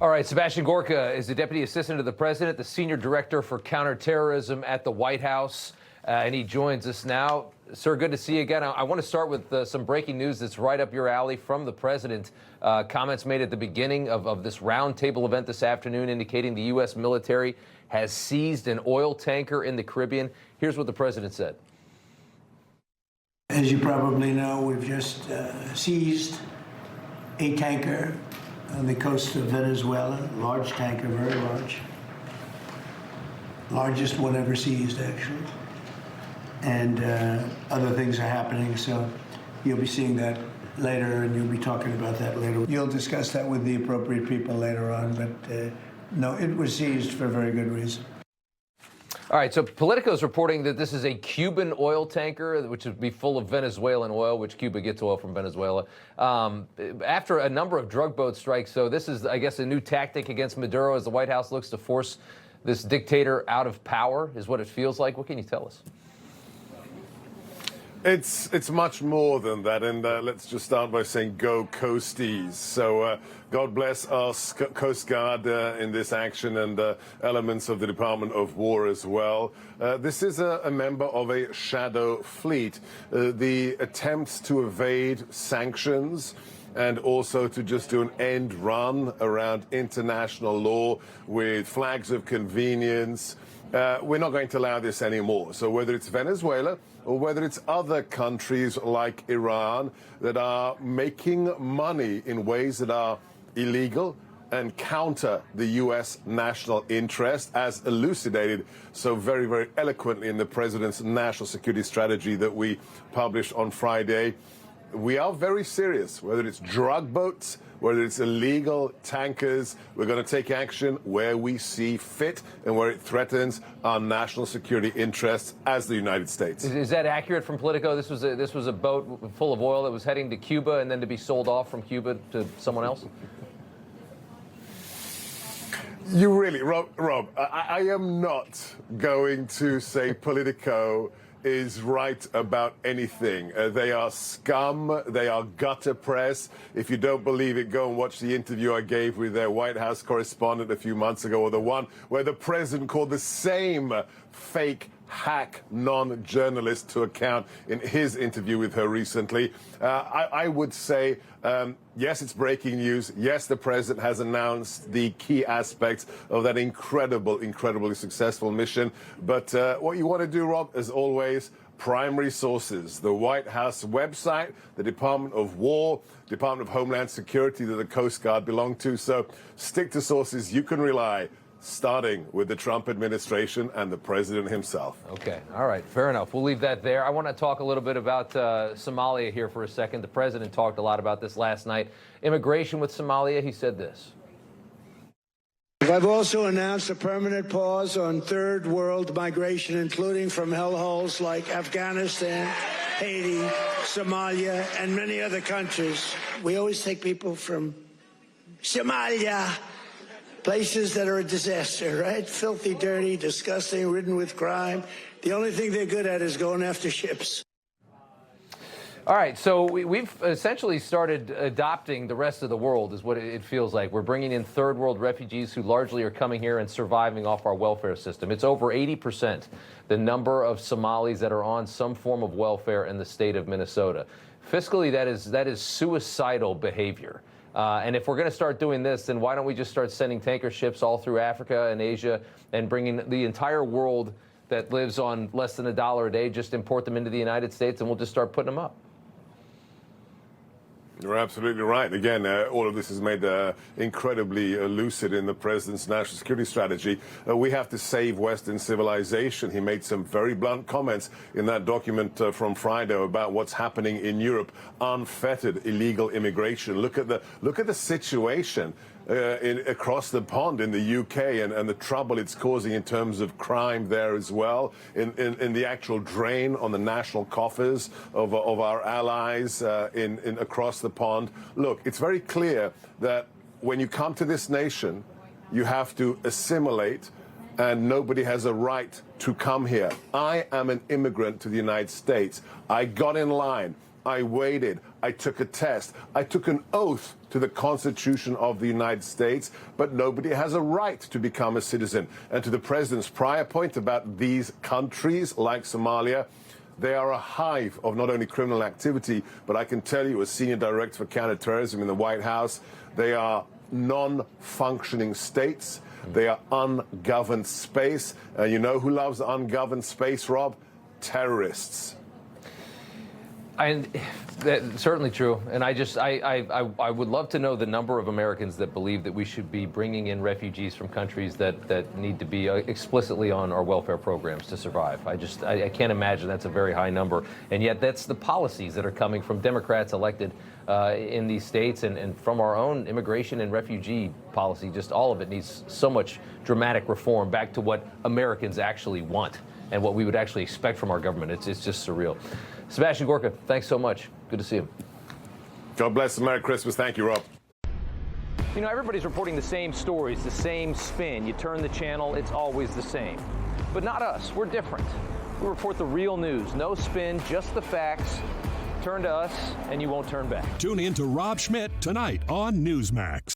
All right, Sebastian Gorka is the Deputy Assistant to the President, the Senior Director for Counterterrorism at the White House, and he joins us now. Sir, good to see you again. I want to start with some breaking news that's right up your alley from the President. Comments made at the beginning of this roundtable event this afternoon indicating the U.S. military has seized an oil tanker in the Caribbean. Here's what the President said. As you probably know, we've just seized a tanker on the coast of Venezuela, large tanker, very large. Largest one ever seized, actually. And other things are happening, so you'll be seeing that later, and you'll be talking about that later. You'll discuss that with the appropriate people later on, but no, it was seized for a very good reason. All right, so Politico is reporting that this is a Cuban oil tanker, which would be full of Venezuelan oil, which Cuba gets oil from Venezuela. After a number of drug boat strikes, so this is, I guess, a new tactic against Maduro as the White House looks to force this dictator out of power, is what it feels like. What can you tell us? It's much more than that, and let's just start by saying go Coasties. So God bless our Coast Guard in this action, and elements of the Department of War as well. This is a member of a shadow fleet. The attempts to evade sanctions and also to just do an end run around international law with flags of convenience. We're not going to allow this anymore. So whether it's Venezuela or whether it's other countries like Iran that are making money in ways that are illegal and counter the U.S. national interest, as elucidated so very, very eloquently in the President's national security strategy that we published on Friday. We are very serious, whether it's drug boats, whether it's illegal tankers. We're going to take action where we see fit and where it threatens our national security interests as the United States. Is that accurate from Politico? This was a boat full of oil that was heading to Cuba and then to be sold off from Cuba to someone else? You really, Rob, I am not going to say Politico is right about anything. They are scum. They are gutter press. If you don't believe it, go and watch the interview I gave with their White House correspondent a few months ago, or the one where the president called the same fake hack non-journalist to account in his interview with her recently. I would say, yes, it's breaking news. Yes, the president has announced the key aspects of that incredibly successful mission. But what you want to do, Rob, as always, primary sources, the White House website, the Department of War, Department of Homeland Security that the Coast Guard belong to. So stick to sources you can rely, starting with the Trump administration and the president himself. Okay. All right. Fair enough. We'll leave that there. I want to talk a little bit about Somalia here for a second. The president talked a lot about this last night. Immigration with Somalia, he said this. I've also announced a permanent pause on third world migration, including from hellholes like Afghanistan, Haiti, Somalia, and many other countries. We always take people from Somalia, places that are a disaster, right? Filthy, dirty, disgusting, ridden with crime. The only thing they're good at is going after ships. All right, so we've essentially started adopting the rest of the world, is what it feels like. We're bringing in third world refugees who largely are coming here and surviving off our welfare system. It's over 80%, the number of Somalis that are on some form of welfare in the state of Minnesota. Fiscally, that is suicidal behavior. And if we're going to start doing this, then why don't we just start sending tanker ships all through Africa and Asia and bringing the entire world that lives on less than $1 a day, just import them into the United States, and we'll just start putting them up? You're absolutely right. Again, all of this is made incredibly lucid in the president's national security strategy. We have to save Western civilization. He made some very blunt comments in that document from Friday about what's happening in Europe, unfettered illegal immigration. Look at the situation across the pond in the UK and the trouble it's causing in terms of crime there as well, in the actual drain on the national coffers of our allies across the pond. Look, it's very clear that when you come to this nation, you have to assimilate, and nobody has a right to come here. I am an immigrant to the United States. I got in line. I waited. I took a test. I took an oath to the Constitution of the United States, but nobody has a right to become a citizen. And to the president's prior point about these countries like Somalia, they are a hive of not only criminal activity, but I can tell you as Senior Director for Counterterrorism in the White House, they are non-functioning states. They are ungoverned space. You know who loves ungoverned space, Rob? Terrorists. And that's certainly true. And I would love to know the number of Americans that believe that we should be bringing in refugees from countries that need to be explicitly on our welfare programs to survive. I can't imagine that's a very high number. And yet that's the policies that are coming from Democrats elected in these states and from our own immigration and refugee policy. Just all of it needs so much dramatic reform back to what Americans actually want and what we would actually expect from our government. It's just surreal. Sebastian Gorka, thanks so much. Good to see you. God bless. Merry Christmas. Thank you, Rob. You know, everybody's reporting the same stories, the same spin. You turn the channel, it's always the same. But not us. We're different. We report the real news. No spin, just the facts. Turn to us, and you won't turn back. Tune in to Rob Schmidt tonight on Newsmax.